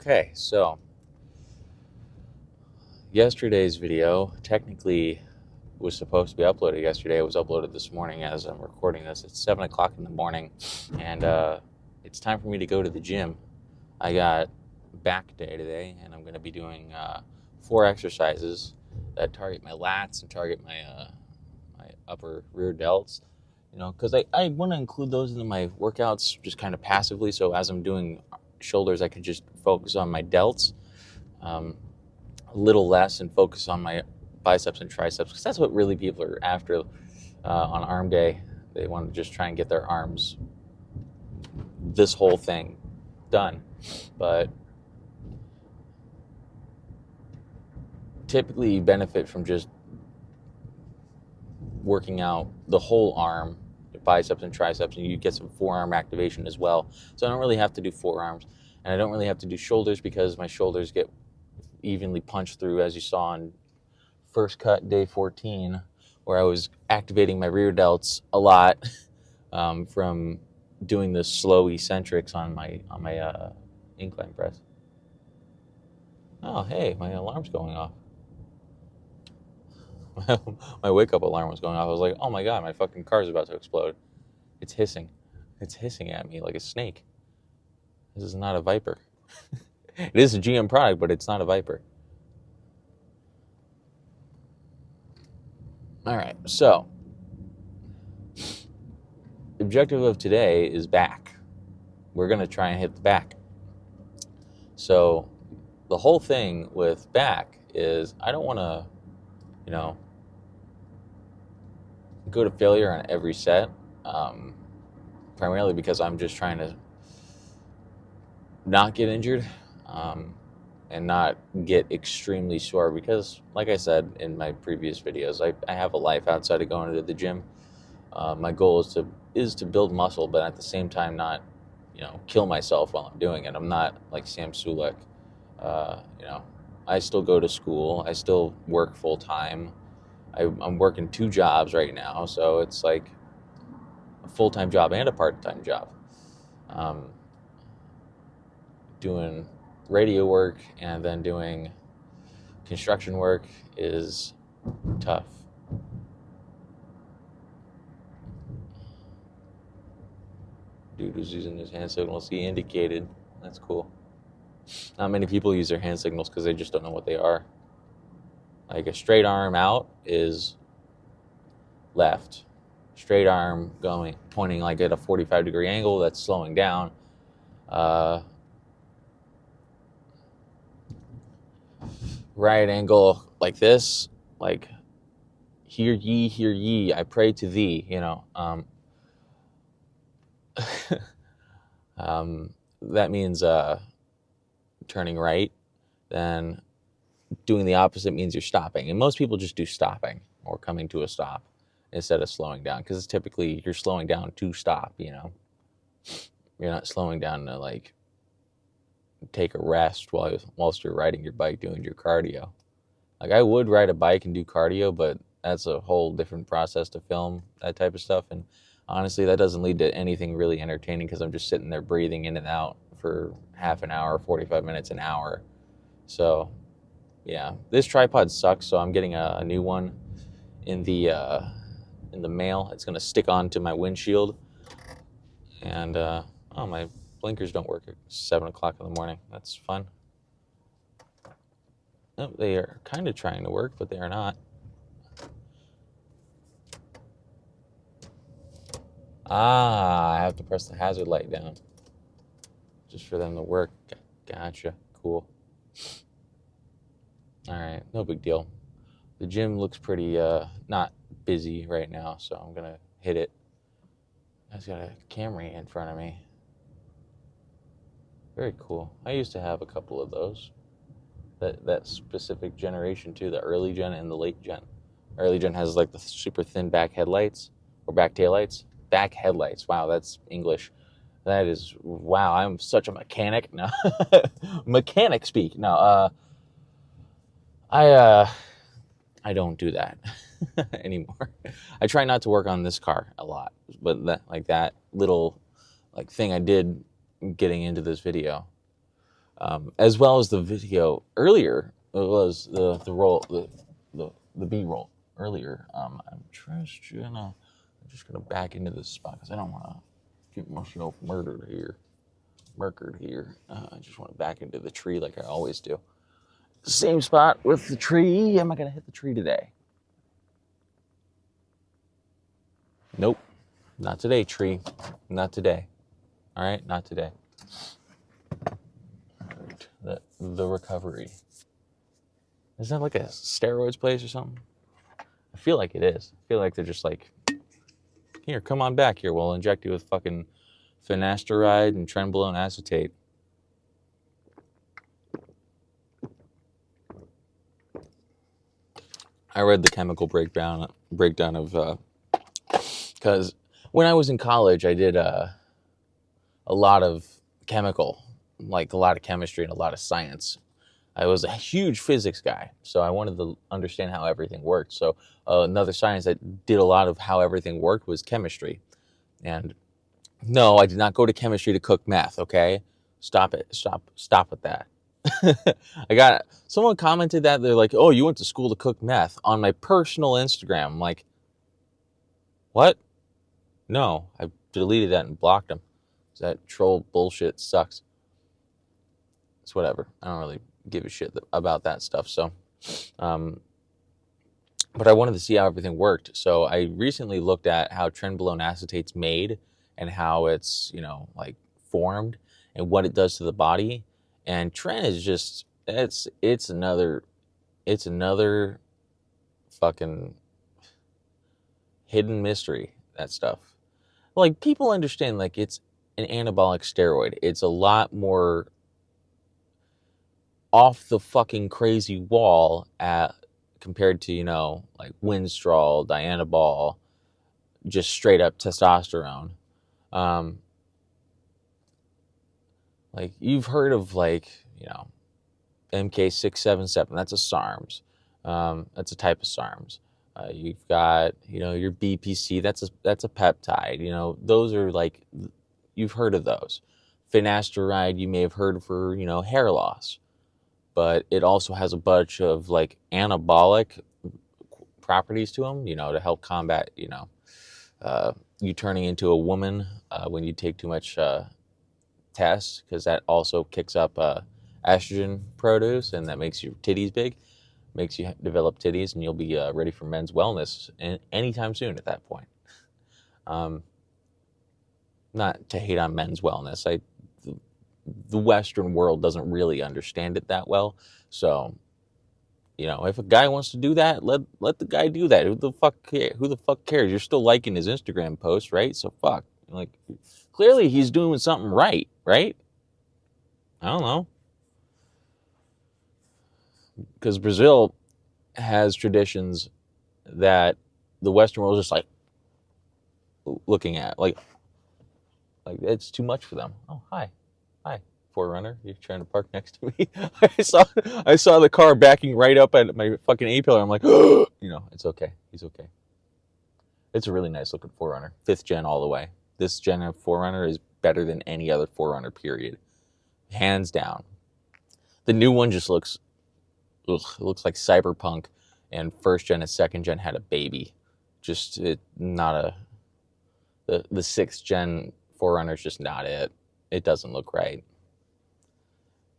Okay, so yesterday's video technically was supposed to be uploaded yesterday. It was uploaded this morning as I'm recording this. It's 7 o'clock in the morning, and it's time for me to go to the gym. I got back day today, and I'm going to be doing 4 exercises that target my lats and target my upper rear delts. You know, because I want to include those into my workouts just kind of passively, so as I'm doing shoulders, I can just focus on my delts. A little less and focus on my biceps and triceps, because that's what really people are after on arm day. They want to just try and get their arms, this whole thing, done. But typically you benefit from just working out the whole arm, biceps and triceps, and you get some forearm activation as well. So I don't really have to do forearms, and I don't really have to do shoulders because my shoulders get evenly punched through, as you saw on first cut day 14, where I was activating my rear delts a lot from doing the slow eccentrics on my incline press. Oh, hey, my alarm's going off. My wake up alarm was going off. I was like, oh my god, my fucking car's about to explode. It's hissing. It's hissing at me like a snake. This is not a Viper. It is a GM product, but it's not a Viper. All right, so the objective of today is back. We're going to try and hit the back. So the whole thing with back is I don't want to, go to failure on every set, primarily because I'm just trying to not get injured and not get extremely sore, because like I said in my previous videos, I have a life outside of going to the gym. My goal is to build muscle, but at the same time not kill myself while I'm doing it. I'm not like Sam Sulek. I still go to school, I still work full time. I'm working 2 jobs right now, so it's like a full-time job and a part-time job. Doing radio work and then doing construction work is tough. Dude was using his hand signals. He indicated. That's cool. Not many people use their hand signals because they just don't know what they are. Like a straight arm out is left. Straight arm pointing like at a 45-degree angle, that's slowing down. Right angle like this, like hear ye, I pray to thee, that means turning right. Then doing the opposite means you're stopping, and most people just do stopping or coming to a stop instead of slowing down, because it's typically you're slowing down to stop. You're not slowing down to like take a rest whilst you're riding your bike doing your cardio. Like I would ride a bike and do cardio, but that's a whole different process to film that type of stuff, and honestly that doesn't lead to anything really entertaining because I'm just sitting there breathing in and out for half an hour, 45 minutes, an hour. So yeah, this tripod sucks, so I'm getting a new one in the mail. It's gonna stick onto my windshield, and my blinkers don't work at 7 o'clock in the morning. That's fun. No, they are kind of trying to work, but they are not. I have to press the hazard light down just for them to work. Gotcha. Cool. All right, no big deal. The gym looks pretty not busy right now, so I'm gonna hit it. I just got a Camry in front of me. Very cool. I used to have a couple of those. That specific generation too, the early gen and the late gen. Early gen has like the super thin back headlights or back taillights. Back headlights. Wow, that's English. That is, wow, I'm such a mechanic. No. Mechanic speak. No, I don't do that anymore. I try not to work on this car a lot, but that little like thing I did getting into this video. as well as the video earlier. It was the B roll earlier. I'm just gonna back into this spot because I don't want to get myself murdered here. I just want to back into the tree like I always do. Same spot with the tree. Am I gonna hit the tree today? Nope, not today, tree. Not today. All right, not today. The recovery. Is that like a steroids place or something? I feel like it is. I feel like they're just like, here, come on back here. We'll inject you with fucking finasteride and trenbolone acetate. I read the chemical breakdown of, because when I was in college, I did a lot of chemical, like a lot of chemistry and a lot of science. I was a huge physics guy, so I wanted to understand how everything worked. So another science that did a lot of how everything worked was chemistry. And no, I did not go to chemistry to cook meth, okay? Stop it. Stop with that. Someone commented that. They're like, oh, you went to school to cook meth on my personal Instagram. I'm like, what? No, I deleted that and blocked them. That troll bullshit sucks. It's whatever. I don't really give a shit about that stuff. So, but I wanted to see how everything worked. So I recently looked at how trenbolone acetate's made and how it's, like formed and what it does to the body. And tren is just, it's another fucking hidden mystery, that stuff. Like, people understand, like, it's an anabolic steroid. It's a lot more off the fucking crazy wall compared to, like Winstrol, Dianabol, just straight up testosterone. Like, you've heard of, like, MK677. That's a SARMs. That's a type of SARMs. You've got, your BPC. That's a peptide. Those are like, you've heard of those. Finasteride, you may have heard for, hair loss. But it also has a bunch of like anabolic properties to them, to help combat, you turning into a woman when you take too much test, because that also kicks up estrogen produce, and that makes your titties big, makes you develop titties, and you'll be ready for men's wellness anytime soon at that point. Not to hate on men's wellness. The Western world doesn't really understand it that well. So, if a guy wants to do that, let the guy do that. Who the fuck cares? You're still liking his Instagram post, right? So fuck. Like, clearly he's doing something right? I don't know. Because Brazil has traditions that the Western world is just like looking at. Like it's too much for them. Oh, hi. 4Runner, you're trying to park next to me. I saw the car backing right up at my fucking A-pillar. I'm like, it's okay. He's okay. It's a really nice looking 4Runner. 5th gen all the way. This gen of 4Runner is better than any other 4Runner, period. Hands down. The new one just looks like cyberpunk, and 1st gen and 2nd gen had a baby. Just the 6th gen 4Runner is just not it. It doesn't look right.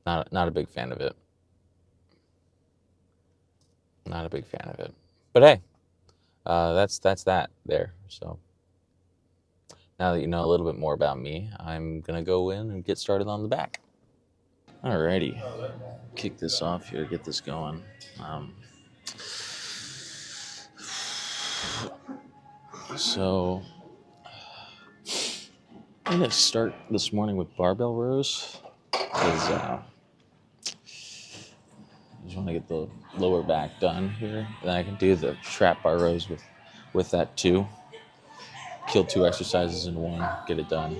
Not a big fan of it. Not a big fan of it. But hey, that's that there. So now that you know a little bit more about me, I'm gonna go in and get started on the back. Alrighty, kick this off here, get this going. So I'm gonna start this morning with barbell rows because I just want to get the lower back done here. Then I can do the trap bar rows with that too. Kill 2 exercises in one, get it done.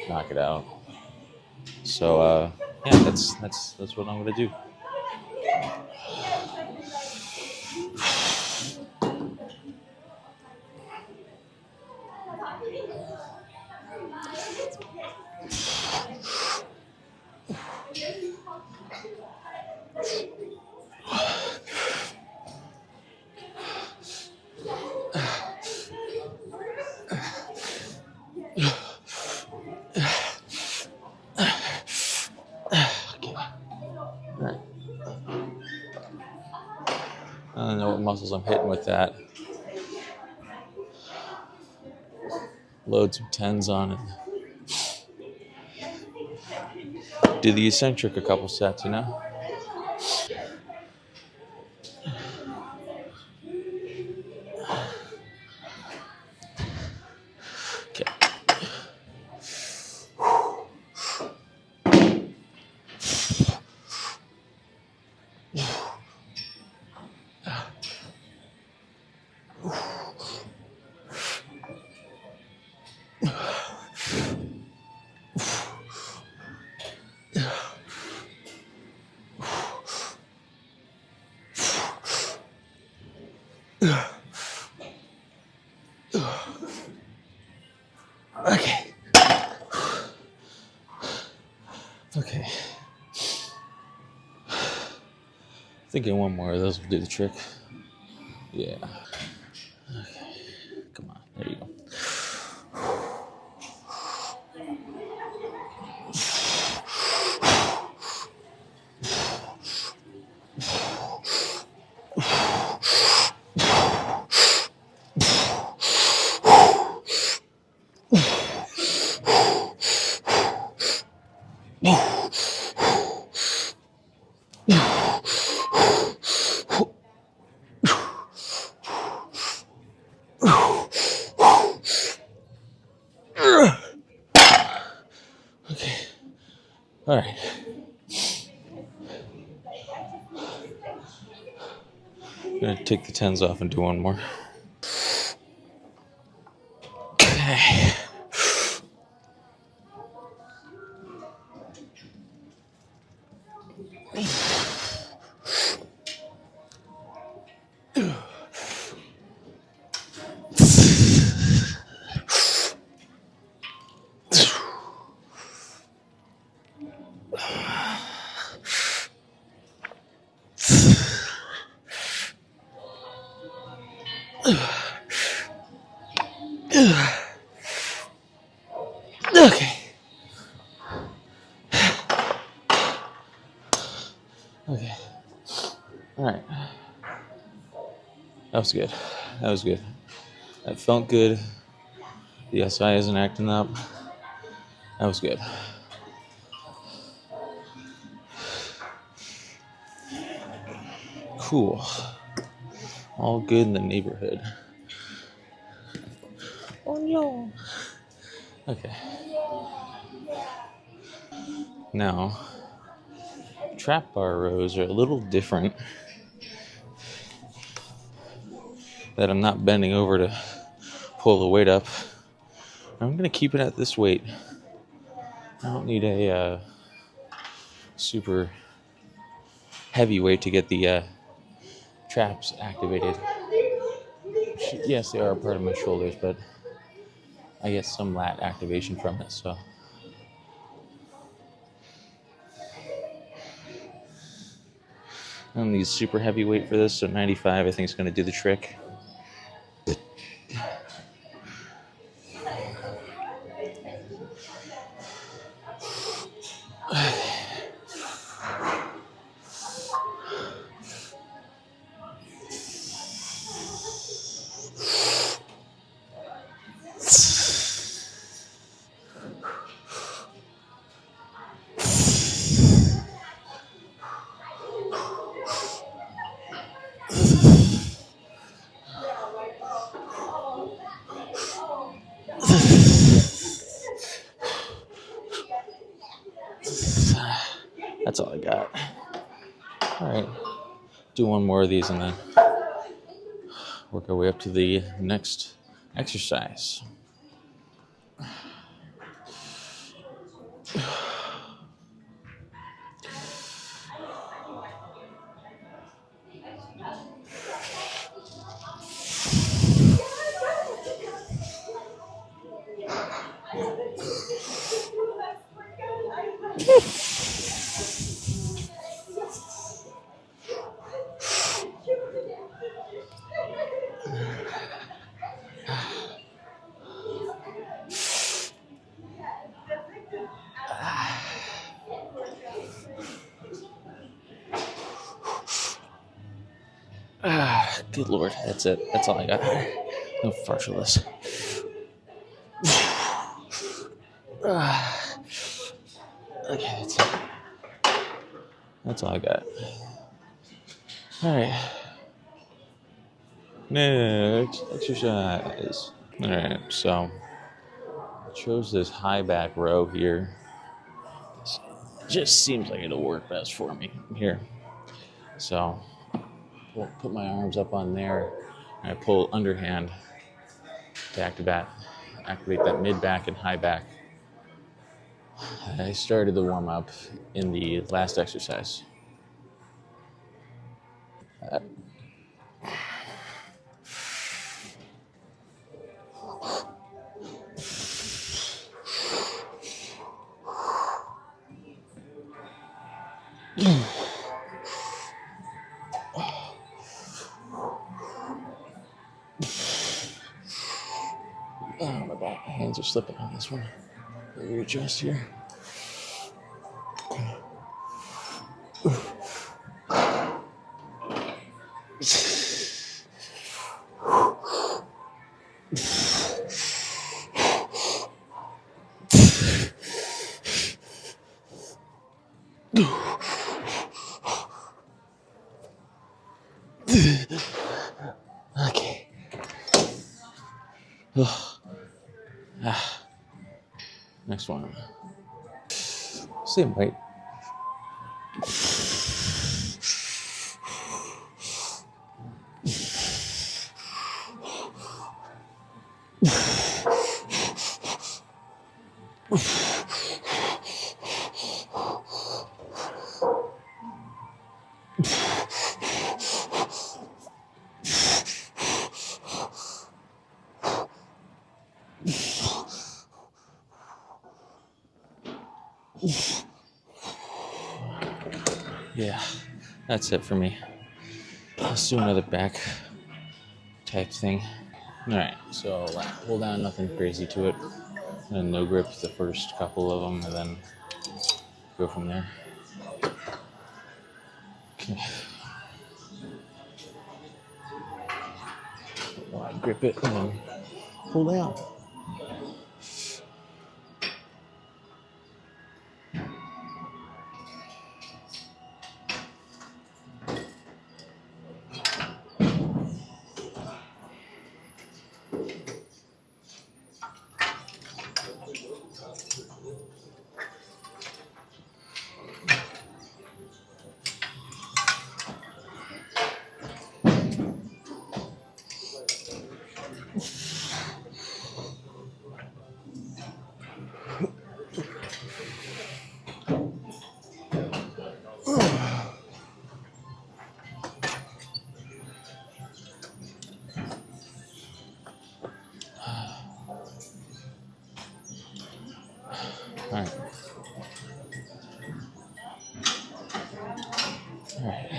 Knock it out. So yeah, that's what I'm gonna do. right. I don't know what muscles I'm hitting with that. Load some 10s on it. Do the eccentric a couple sets, you know? Okay. Okay. Okay. Thinking one more of those will do the trick. Yeah. Okay. Come on. There you go. Okay. All right. I'm gonna take the 10s off and do one more. Okay. Okay. Okay. All right. That was good. That was good. That felt good. The SI isn't acting up. That was good. Cool. All good in the neighborhood. Oh no. Okay. Now, trap bar rows are a little different. That I'm not bending over to pull the weight up. I'm going to keep it at this weight. I don't need a super heavy weight to get the traps activated. Yes, they are a part of my shoulders, but I get some lat activation from it, so. I don't need super heavy weight for this, so 95 I think is going to do the trick. That's all I got. All right, do one more of these and then work our way up to the next exercise. Good Lord. That's it. That's all I got. No partialist. Okay, that's it. That's all I got. All right. Next exercise. All right, so I chose this high back row here. Just seems like it'll work best for me here. So put my arms up on there, and I pull underhand to activate that mid back and high back. I started the warm up in the last exercise. Oh, my back, my hands are slipping on this one. Let me adjust here. Okay. Next one. Same weight. Yeah, that's it for me. Let's do another back type thing. All right, so hold down, nothing crazy to it. And no grip the first couple of them, and then go from there. Okay. Grip it and then pull down. All right. All right.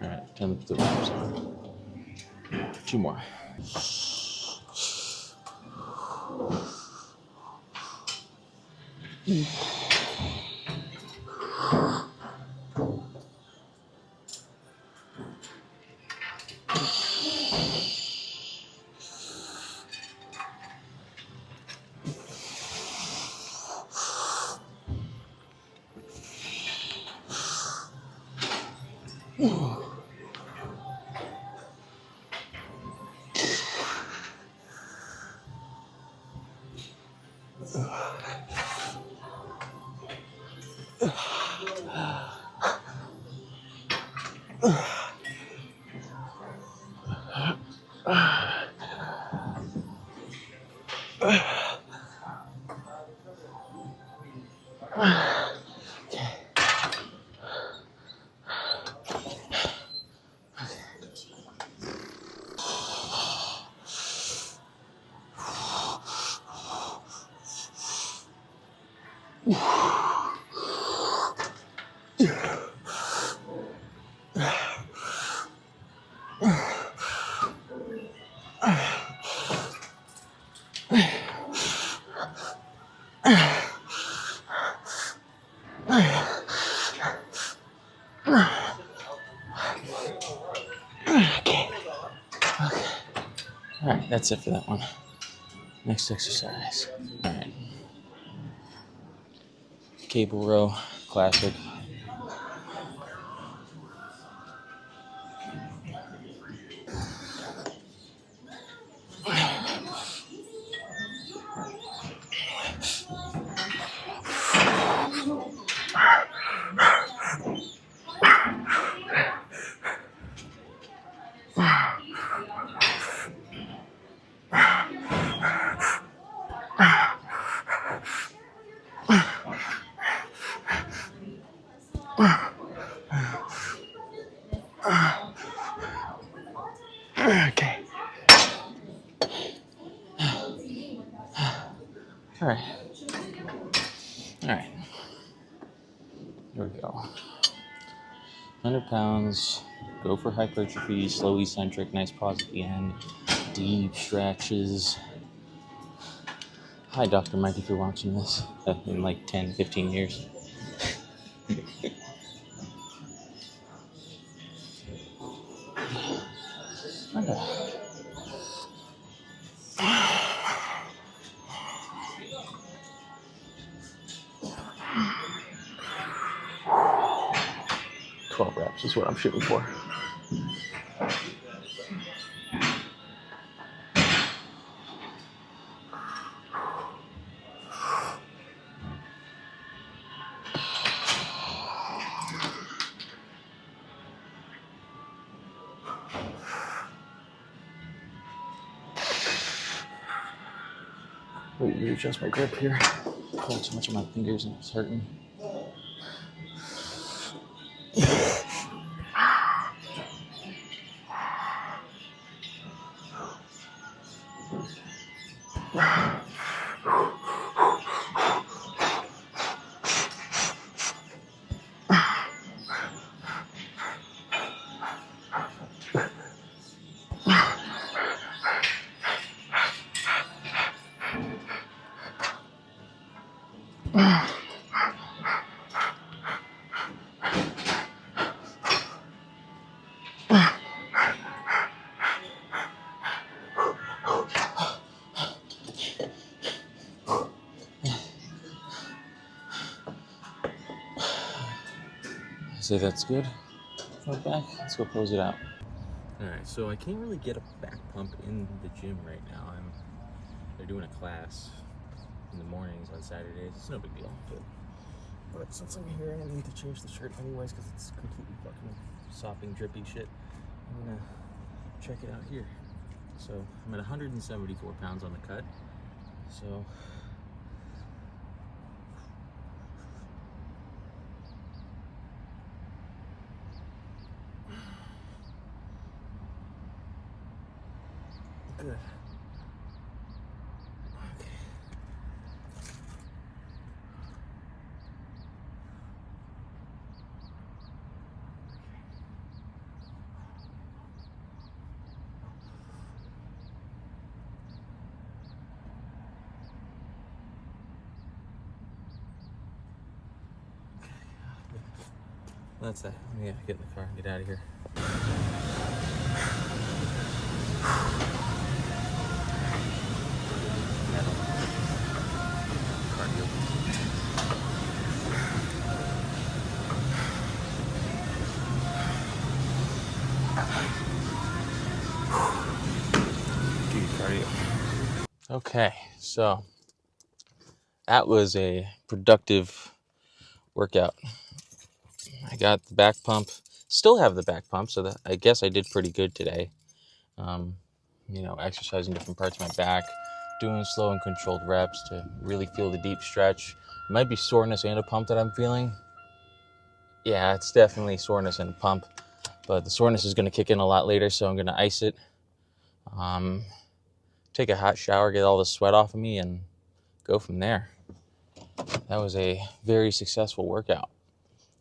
All right. Time to put the wraps on. 2 more. That's it for that one. Next exercise. All right. Cable row, classic. Okay. All right. All right. Here we go. 100 pounds. Go for hypertrophy. Slow eccentric. Nice pause at the end. Deep stretches. Hi, Dr. Mike, if you're watching this in like 10, 15 years. Okay. Reps is what I'm shooting for. Wait, you adjust my grip here. Pulled too much of my fingers and it's hurting. Say that's good. Go back. Let's go close it out. All right, so I can't really get a back pump in the gym right now. They're doing a class in the mornings on Saturdays. It's no big deal, but since I'm here and I need to change the shirt anyways because it's completely fucking sopping, drippy shit, I'm gonna check it out here. So I'm at 174 pounds on the cut. So good. Okay. That's that. Yeah, get in the car and get out of here. Okay, so that was a productive workout. I got the back pump, still have the back pump, so that I guess I did pretty good today. Exercising different parts of my back, doing slow and controlled reps to really feel the deep stretch. It might be soreness and a pump that I'm feeling. Yeah, it's definitely soreness and a pump, but the soreness is going to kick in a lot later, so I'm going to ice it. Take a hot shower, get all the sweat off of me, and go from there. That was a very successful workout.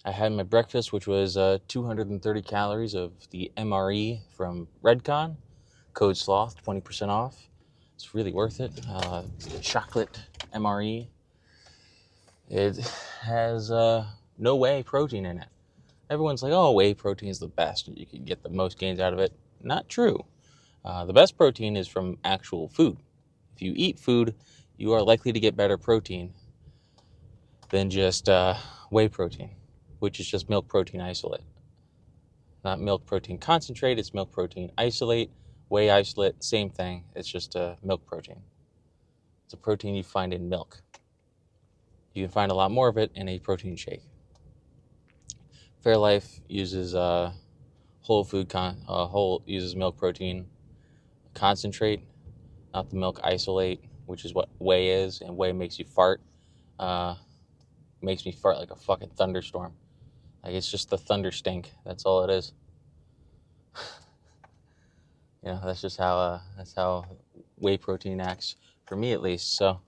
I had my breakfast, which was 230 calories of the MRE from Redcon. Code SLOTH, 20% off. It's really worth it. Chocolate MRE. It has no whey protein in it. Everyone's like, oh, whey protein is the best. You can get the most gains out of it. Not true. The best protein is from actual food. If you eat food, you are likely to get better protein than just whey protein, which is just milk protein isolate. Not milk protein concentrate, it's milk protein isolate. Whey isolate, same thing. It's just milk protein. It's a protein you find in milk. You can find a lot more of it in a protein shake. Fairlife uses uses milk protein concentrate, not the milk isolate, which is what whey is, and whey makes you fart. Makes me fart like a fucking thunderstorm. Like, it's just the thunder stink. That's all it is. That's just how whey protein acts for me, at least. So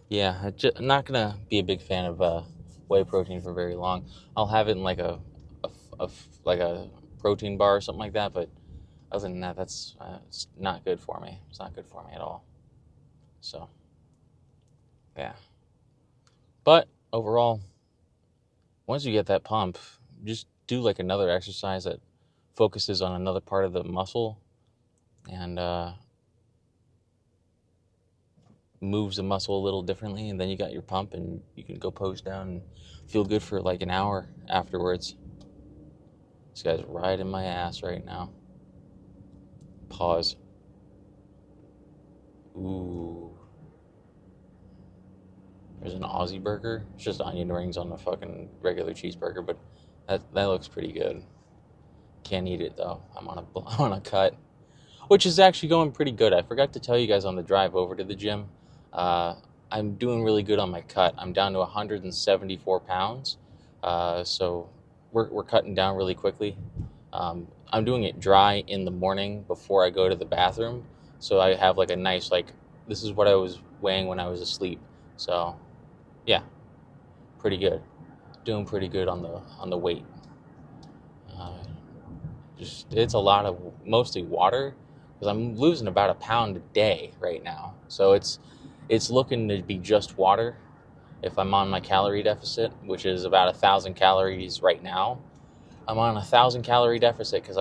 yeah, I'm not gonna be a big fan of whey protein for very long. I'll have it in like a protein bar or something like that, but other than that, that's it's not good for me. It's not good for me at all. So yeah, but overall, once you get that pump, just do like another exercise that focuses on another part of the muscle and moves the muscle a little differently, and then you got your pump and you can go pose down and feel good for like an hour afterwards. This guy's riding my ass right now. Pause. Ooh. There's an Aussie burger. It's just onion rings on a fucking regular cheeseburger, but that looks pretty good. Can't eat it though. I'm on a cut, which is actually going pretty good. I forgot to tell you guys on the drive over to the gym. I'm doing really good on my cut. I'm down to 174 pounds. So we're cutting down really quickly. I'm doing it dry in the morning before I go to the bathroom. So I have like a nice, this is what I was weighing when I was asleep. So yeah, pretty good. Doing pretty good on the weight. It's a lot of mostly water, because I'm losing about a pound a day right now. So it's looking to be just water if I'm on my calorie deficit, which is about 1,000 calories right now. I'm on 1,000 calorie deficit because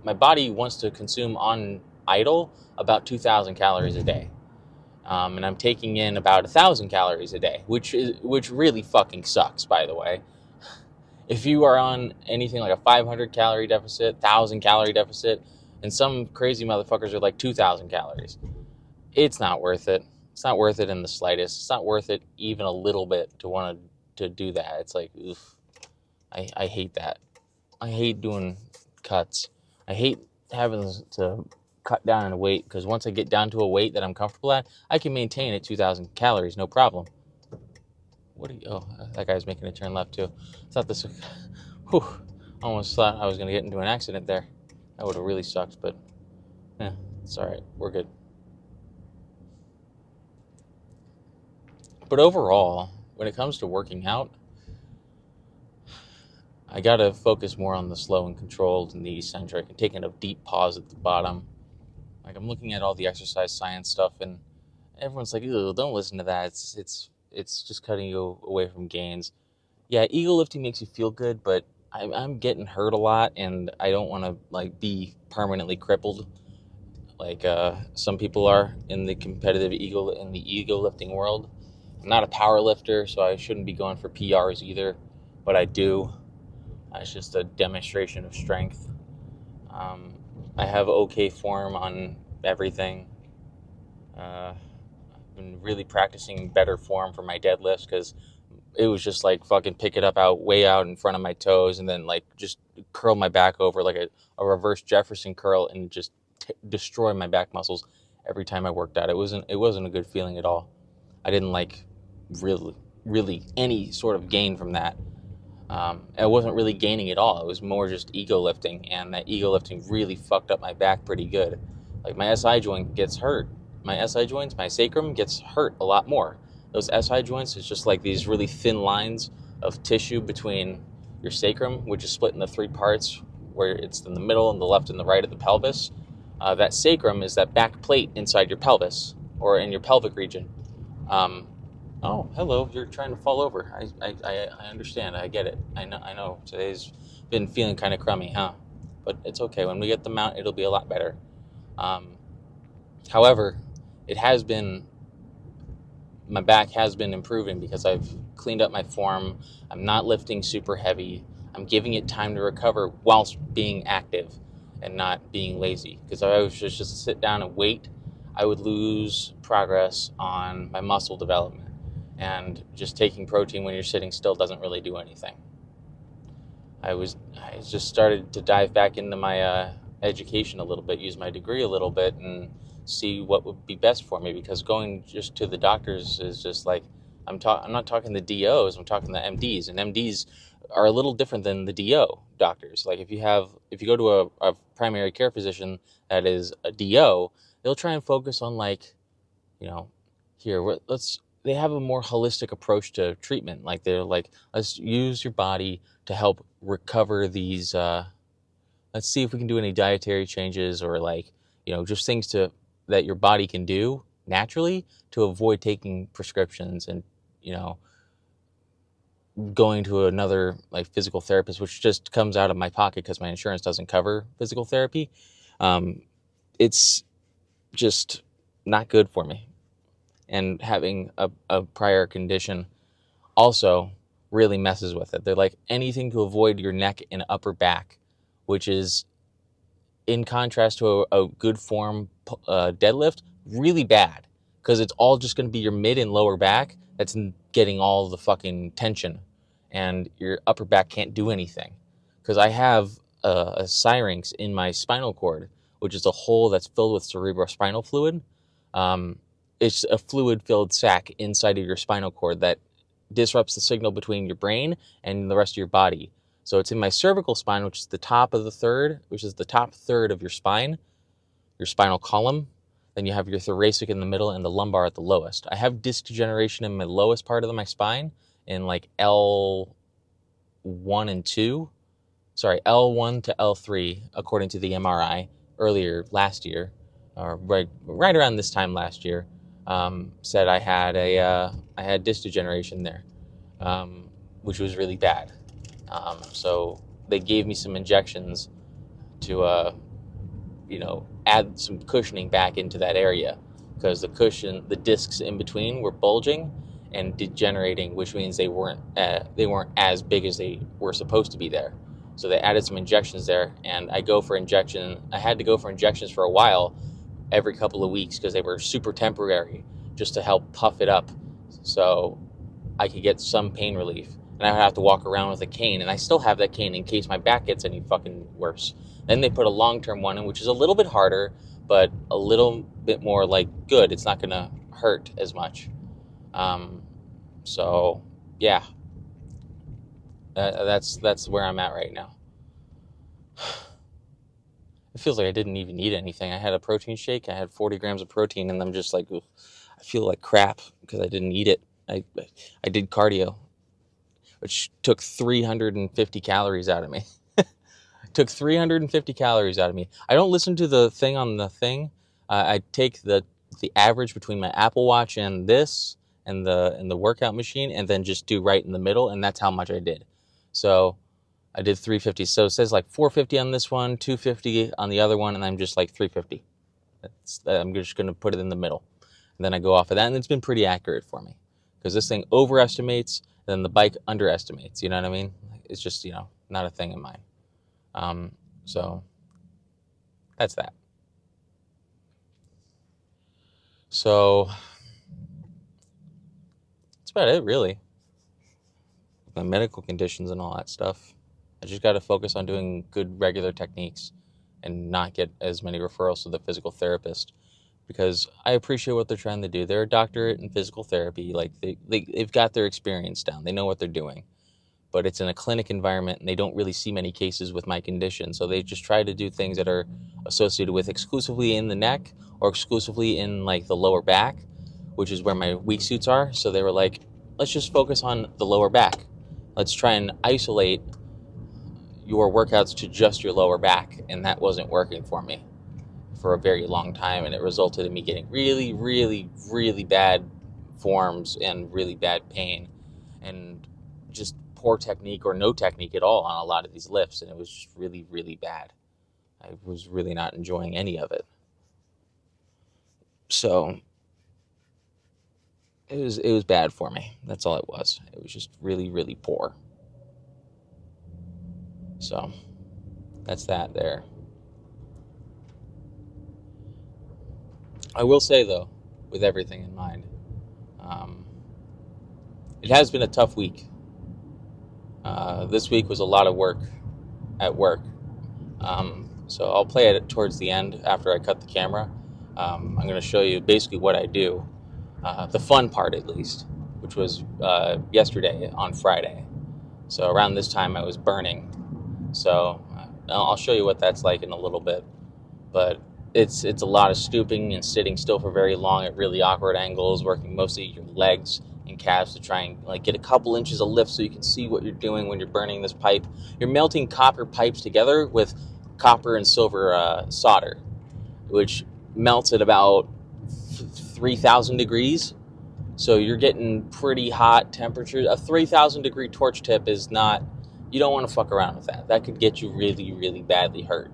my body wants to consume on idle about 2,000 calories a day. And I'm taking in about 1,000 calories a day, which really fucking sucks, by the way. If you are on anything like a 500 calorie deficit, 1,000 calorie deficit, and some crazy motherfuckers are like 2,000 calories, it's not worth it. It's not worth it in the slightest. It's not worth it even a little bit to want to do that. It's like, oof. I hate that. I hate doing cuts. I hate having to cut down on a weight, because once I get down to a weight that I'm comfortable at, I can maintain at 2,000 calories, no problem. That guy's making a turn left too. I thought this, almost thought I was going to get into an accident there. That would have really sucked, but it's all right. We're good. But overall, when it comes to working out, I got to focus more on the slow and controlled and the eccentric, and taking a deep pause at the bottom. Like, I'm looking at all the exercise science stuff, and everyone's like, "Ew, don't listen to that. It's just cutting you away from gains." Yeah, ego lifting makes you feel good, but I'm getting hurt a lot, and I don't want to be permanently crippled like some people are in the ego lifting world. I'm not a power lifter, so I shouldn't be going for PRs either, but I do. It's just a demonstration of strength. I have okay form on everything. I've been really practicing better form for my deadlifts, because it was just fucking pick it up way out in front of my toes, and then just curl my back over like a reverse Jefferson curl, and just destroy my back muscles every time I worked out. It wasn't a good feeling at all. I didn't really any sort of gain from that. I wasn't really gaining at all. It was more just ego lifting, and that ego lifting really fucked up my back pretty good. My SI joint gets hurt. My sacrum gets hurt a lot more. Those SI joints is just these really thin lines of tissue between your sacrum, which is split into 3 parts, where it's in the middle and the left and the right of the pelvis. That sacrum is that back plate inside your pelvis, or in your pelvic region. Oh, hello, you're trying to fall over. I understand. I get it. I know today's been feeling kind of crummy, huh? but it's okay. When we get them out, it'll be a lot better. However, it has been, my back has been improving because I've cleaned up my form. I'm not lifting super heavy. I'm giving it time to recover whilst being active and not being lazy. Because if I was just sit down and wait, I would lose progress on my muscle development. And just taking protein when you're sitting still doesn't really do anything. I just started to dive back into my education a little bit, use my degree a little bit, and see what would be best for me. Because going just to the doctors is just like, I'm not talking the DOs, I'm talking the MDs, and MDs are a little different than the DO doctors. Like if you go to a primary care physician that is a DO, they'll try and focus on like, they have a more holistic approach to treatment. Like they're like, let's use your body to help recover these, let's see if we can do any dietary changes or like, just things that your body can do naturally to avoid taking prescriptions and, going to another like physical therapist, which just comes out of my pocket because my insurance doesn't cover physical therapy. It's just not good for me. And having a prior condition also really messes with it. They're like, anything to avoid your neck and upper back, which is in contrast to a good form deadlift, really bad, because it's all just going to be your mid and lower back that's getting all the fucking tension, and your upper back can't do anything. Because I have a syrinx in my spinal cord, which is a hole that's filled with cerebrospinal fluid. It's a fluid-filled sac inside of your spinal cord that disrupts the signal between your brain and the rest of your body. So it's in my cervical spine, which is the top third of your spine, your spinal column. Then you have your thoracic in the middle and the lumbar at the lowest. I have disc degeneration in my lowest part of my spine in like L1 and 2. Sorry, L1 to L3, according to the MRI earlier last year, or right around this time last year. Said I had disc degeneration there, which was really bad. So they gave me some injections to, add some cushioning back into that area, because the discs in between were bulging and degenerating, which means they weren't as big as they were supposed to be there. So they added some injections there, and I had to go for injections for a while, every couple of weeks, because they were super temporary, just to help puff it up so I could get some pain relief. And I would have to walk around with a cane, and I still have that cane in case my back gets any fucking worse. Then they put a long-term one in, which is a little bit harder, but a little bit more like good. It's not gonna hurt as much. So yeah, that's where I'm at right now. It feels like I didn't even eat anything. I had a protein shake. I had 40 grams of protein, and I'm just like, ugh, I feel like crap because I didn't eat it. I did cardio, which took 350 calories out of me. Took 350 calories out of me. I don't listen to the thing on the thing. I take the average between my Apple Watch and this and the workout machine, and then just do right in the middle, and that's how much I did. So I did 350. So it says like 450 on this one, 250 on the other one, and I'm just like 350. I'm just going to put it in the middle. And then I go off of that, and it's been pretty accurate for me. Because this thing overestimates, then the bike underestimates. You know what I mean? It's just, not a thing of mine. So that's that. So that's about it, really. My medical conditions and all that stuff. I just got to focus on doing good regular techniques and not get as many referrals to the physical therapist, because I appreciate what they're trying to do. They're a doctorate in physical therapy. Like they've got their experience down. They know what they're doing. But it's in a clinic environment, and they don't really see many cases with my condition. So they just try to do things that are associated with exclusively in the neck or exclusively in like the lower back, which is where my weak suits are. So they were like, let's just focus on the lower back. Let's try and isolate your workouts to just your lower back. And that wasn't working for me for a very long time. And it resulted in me getting really, really, really bad forms and really bad pain and just poor technique or no technique at all on a lot of these lifts. And it was just really, really bad. I was really not enjoying any of it. So it was bad for me. That's all it was. It was just really, really poor. So that's that there. I will say though, with everything in mind, um, it has been a tough week. This week was a lot of work at work. So I'll play it towards the end after I cut the camera. I'm going to show you basically what I do, the fun part at least, which was yesterday on Friday. So around this time I was burning. So I'll show you what that's like in a little bit. But it's a lot of stooping and sitting still for very long at really awkward angles, working mostly your legs and calves to try and like get a couple inches of lift so you can see what you're doing when you're burning this pipe. You're melting copper pipes together with copper and silver solder, which melts at about 3,000 degrees. So you're getting pretty hot temperatures. A 3,000 degree torch tip is not, you don't want to fuck around with that. That could get you really, really badly hurt.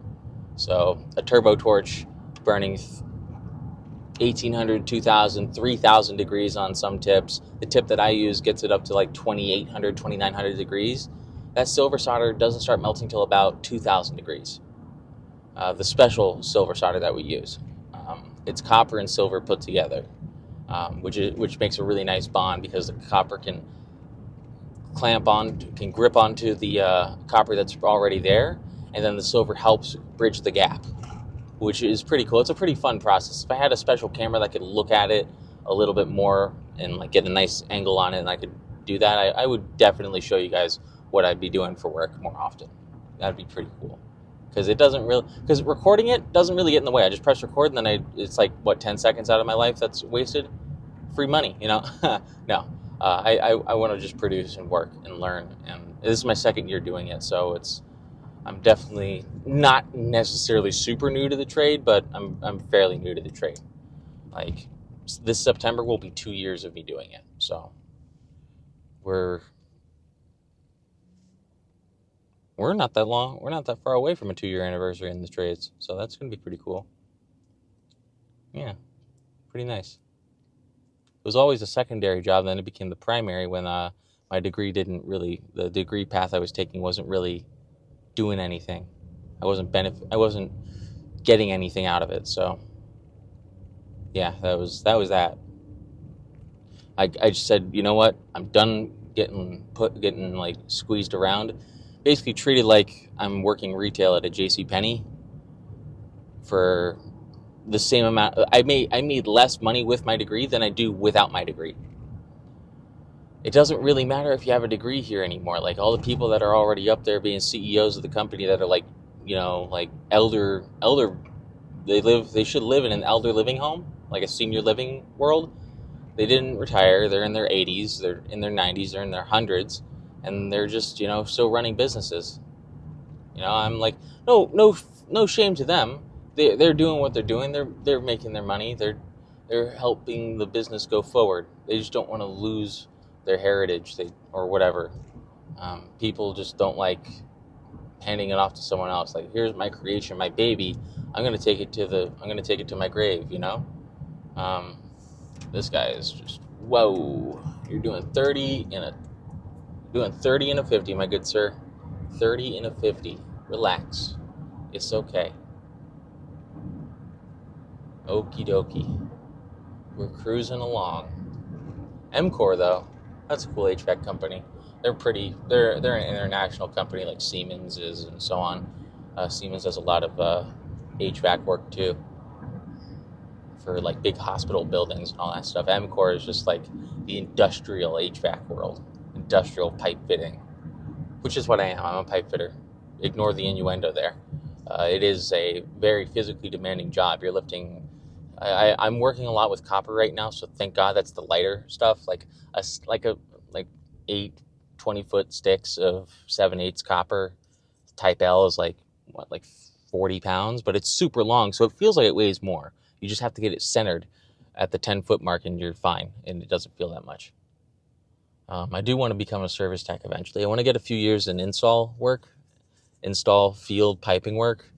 So a turbo torch burning 1,800, 2,000, 3,000 degrees on some tips. The tip that I use gets it up to like 2,800, 2,900 degrees. That silver solder doesn't start melting till about 2,000 degrees. The special silver solder that we use. It's copper and silver put together, which makes a really nice bond because the copper can grip onto the copper that's already there, and then the silver helps bridge the gap, which is pretty cool. It's a pretty fun process. If I had a special camera that could look at it a little bit more and like get a nice angle on it, and I could do that, I would definitely show you guys what I'd be doing for work more often. That'd be pretty cool. Because recording it doesn't really get in the way. I just press record and then it's like, 10 seconds out of my life that's wasted? Free money, No. I want to just produce and work and learn. And this is my second year doing it, so I'm definitely not necessarily super new to the trade, but I'm fairly new to the trade. Like, this September will be 2 years of me doing it. So we're not that far away from a 2-year anniversary in the trades, so that's going to be pretty cool. Yeah, pretty nice. It was always a secondary job, then it became the primary when my degree the degree path I was taking wasn't really doing anything. I wasn't getting anything out of it, so yeah, that was that. I just said, you know what, I'm done getting like squeezed around. Basically treated like I'm working retail at a JCPenney for the same amount. I made less money with my degree than I do without my degree. It doesn't really matter if you have a degree here anymore. Like, all the people that are already up there being CEOs of the company that are like, like elder, they should live in an elder living home, like a senior living world. They didn't retire. They're in their 80s, they're in their 90s, they're in their hundreds, and they're just, still running businesses. I'm like, no shame to them. They're doing what they're doing. They're making their money. They're helping the business go forward. They just don't want to lose their heritage, or whatever. People just don't like handing it off to someone else. Like, here's my creation, my baby. I'm gonna take it to my grave. This guy is just, whoa. You're doing 30 in a 50, my good sir. 30 in a 50. Relax. It's okay. Okie dokie. We're cruising along. EMCOR, though, that's a cool HVAC company. They're an international company like Siemens is and so on. Siemens does a lot of HVAC work too, for like big hospital buildings and all that stuff. EMCOR is just like the industrial HVAC world, industrial pipe fitting, which is what I am. I'm a pipe fitter. Ignore the innuendo there. It is a very physically demanding job. You're lifting. I'm working a lot with copper right now, so thank God that's the lighter stuff. Like 8 20-foot sticks of 7/8 copper. Type L is like 40 pounds, but it's super long, so it feels like it weighs more. You just have to get it centered at the 10-foot mark, and you're fine, and it doesn't feel that much. I do want to become a service tech eventually. I want to get a few years in install field piping work,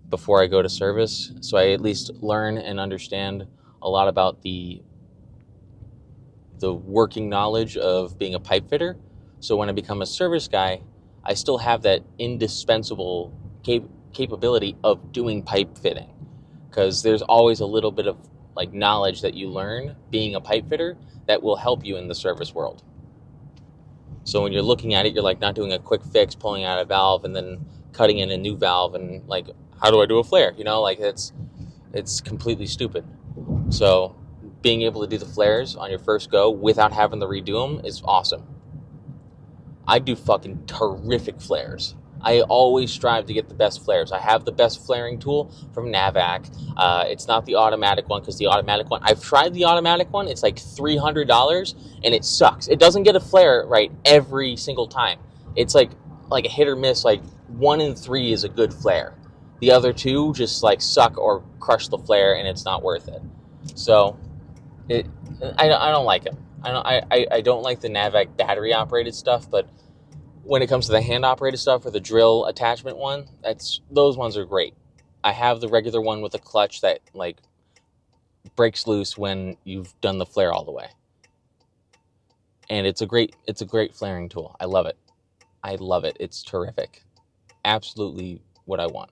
before I go to service, so I at least learn and understand a lot about the working knowledge of being a pipe fitter. So when I become a service guy, I still have that indispensable capability of doing pipe fitting, because there's always a little bit of like knowledge that you learn being a pipe fitter that will help you in the service world. So when you're looking at it, you're like not doing a quick fix, pulling out a valve and then cutting in a new valve and like, how do I do a flare? You know, like it's completely stupid. So being able to do the flares on your first go without having to redo them is awesome. I do fucking terrific flares. I always strive to get the best flares. I have the best flaring tool from Navac. It's not the automatic one, because the automatic one, I've tried the automatic one. It's like $300 and it sucks. It doesn't get a flare right every single time. It's like a hit or miss. Like 1 in 3 is a good flare. The other 2 just like suck or crush the flare, and it's not worth it. So I don't like it. I don't like the Navac battery operated stuff, but when it comes to the hand operated stuff or the drill attachment one, those ones are great. I have the regular one with a clutch that like breaks loose when you've done the flare all the way. And it's a great flaring tool. I love it. It's terrific. Absolutely what I want.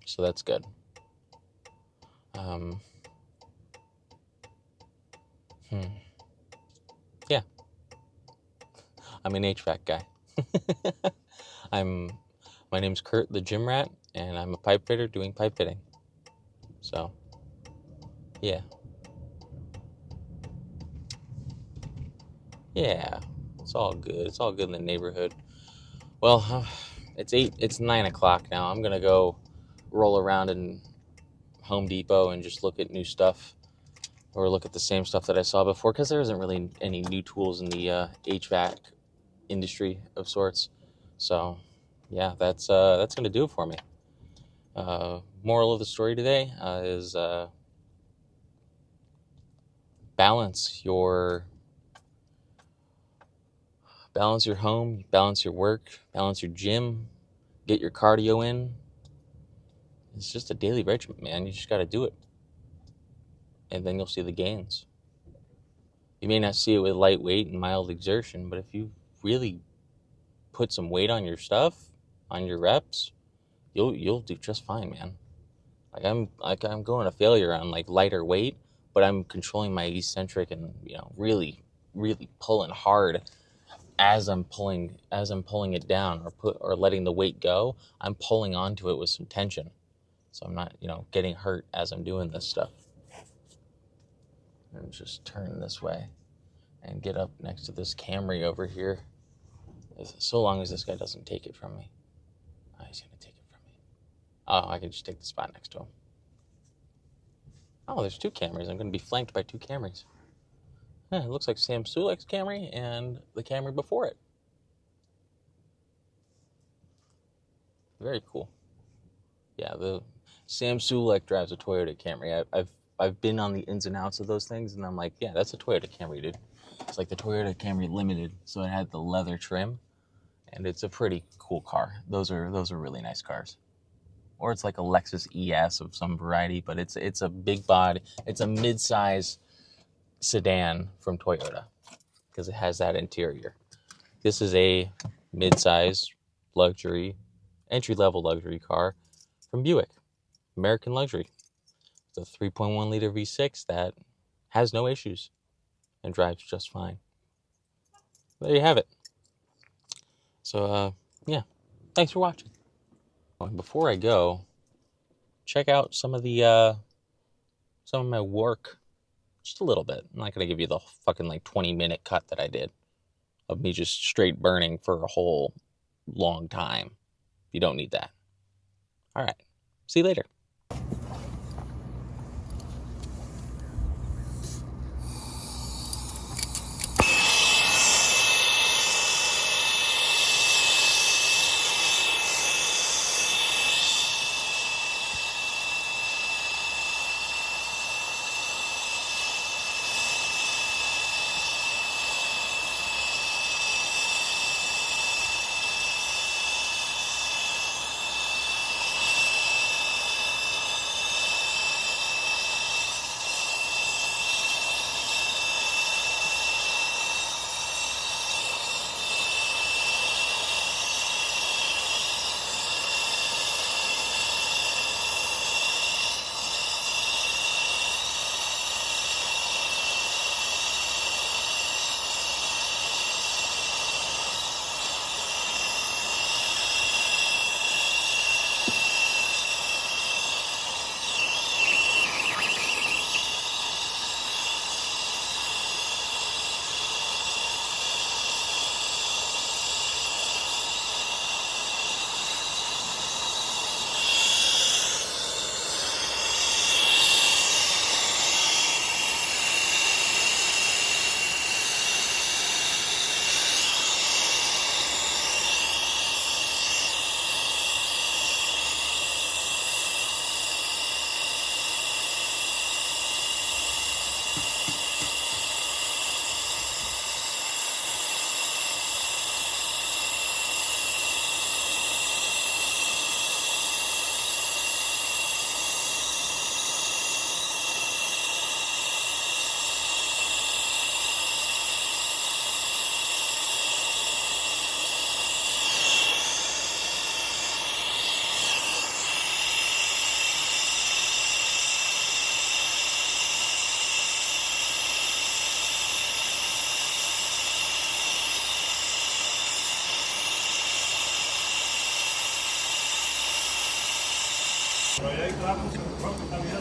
So that's good. Yeah. I'm an HVAC guy. My name's Kurt the Gym Rat, and I'm a pipe fitter doing pipe fitting. So, yeah. Yeah, it's all good. It's all good in the neighborhood. Well, it's 9 o'clock now. I'm gonna go roll around in Home Depot and just look at new stuff, or look at the same stuff that I saw before, because there isn't really any new tools in the HVAC industry of sorts. So, yeah, that's gonna do it for me. Moral of the story today is balance your home, balance your work, balance your gym, get your cardio in. It's just a daily regimen, man. You just got to do it, and then you'll see the gains. You may not see it with light weight and mild exertion, but if you really put some weight on your stuff, on your reps, you'll do just fine, man. I'm going to failure on like lighter weight, but I'm controlling my eccentric and really pulling hard as I'm pulling it down, or letting the weight go. I'm pulling onto it with some tension, so I'm not getting hurt as I'm doing this stuff. And just turn this way and get up next to this Camry over here. So long as this guy doesn't take it from me. Oh, he's gonna take it from me. Oh, I can just take the spot next to him. Oh, there's 2 Camrys. I'm gonna be flanked by 2 Camrys. Yeah, it looks like Sam Sulek's Camry and the Camry before it. Very cool. Yeah, the Sam Sulek drives a Toyota Camry. I've been on the ins and outs of those things, and I'm like, yeah, that's a Toyota Camry, dude. It's like the Toyota Camry Limited, so it had the leather trim, and it's a pretty cool car. Those are really nice cars. Or it's like a Lexus ES of some variety, but it's a big body. It's a mid-size sedan from Toyota, because it has that interior. This is a mid-size luxury, entry-level luxury car from Buick, American Luxury. It's a 3.1 liter V6 that has no issues and drives just fine. There you have it. So, yeah, thanks for watching. Before I go, check out some of my work, just a little bit. I'm not gonna give you the fucking like 20-minute cut that I did of me just straight burning for a whole long time. You don't need that. All right, see you later. Pero ahí hay trapos, se me corta, está bien.